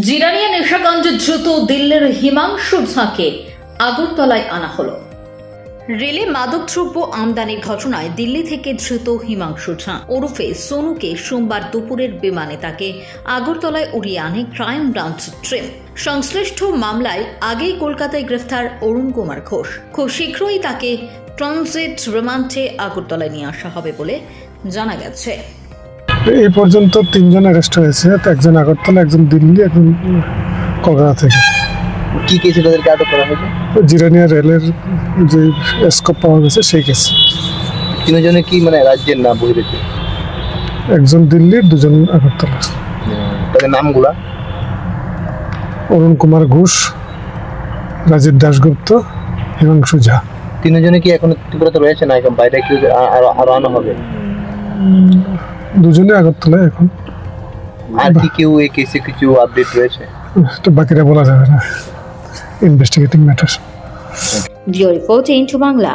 জিরানিয়া নেশাগঞ্জে দ্রুত দিল্লির হিমাংশু ঝাকে আগরতলায় আনা হলো। রেলে মাদকদ্রব্য আমদানির ঘটনায় দিল্লি থেকে ধৃত হিমাংশু ঝা ওরফে সোনুকে সোমবার দুপুরের বিমানে তাকে আগরতলায় উড়িয়ে আনে ক্রাইম ব্রাঞ্চ ট্রেন। সংশ্লিষ্ট মামলায় আগেই কলকাতায় গ্রেফতার অরুণ কুমার ঘোষ। খুব শীঘ্রই তাকে ট্রানজিট রিমান্ডে আগরতলায় নিয়ে আসা হবে বলে জানা গেছে। এই পর্যন্ত 3 জন অ্যারেস্ট হয়েছে, একজন আগরতলা, একজন দিল্লি, একজন কলকাতা থেকে। কি কেসে তাদেরকে আটক করা হয়েছে? জিরানিয়া রেলের যে স্কোপ পাওয়া গেছে সেই কেসে। তিনজনে কি মানে রাজ্যের না বহিরেছে? একজন দিল্লির, 2 জন আগরতলা। তাদের নামগুলা? অরুণ কুমার ঘোষ, রাজীব দাশগুপ্ত, হিমাংশু ঝা। তিনজনে কি এখন ত্রিপুরাতে রয়েছে না এখন বাইরে কি আরো আনা হবে? 2 জনে আগরতলায় এখন। আর কি কেউ এই কেসে কিছু আপডেট রয়েছে? তো বাকিরা বলা যাবে না, investigating matter. Report into Bangla.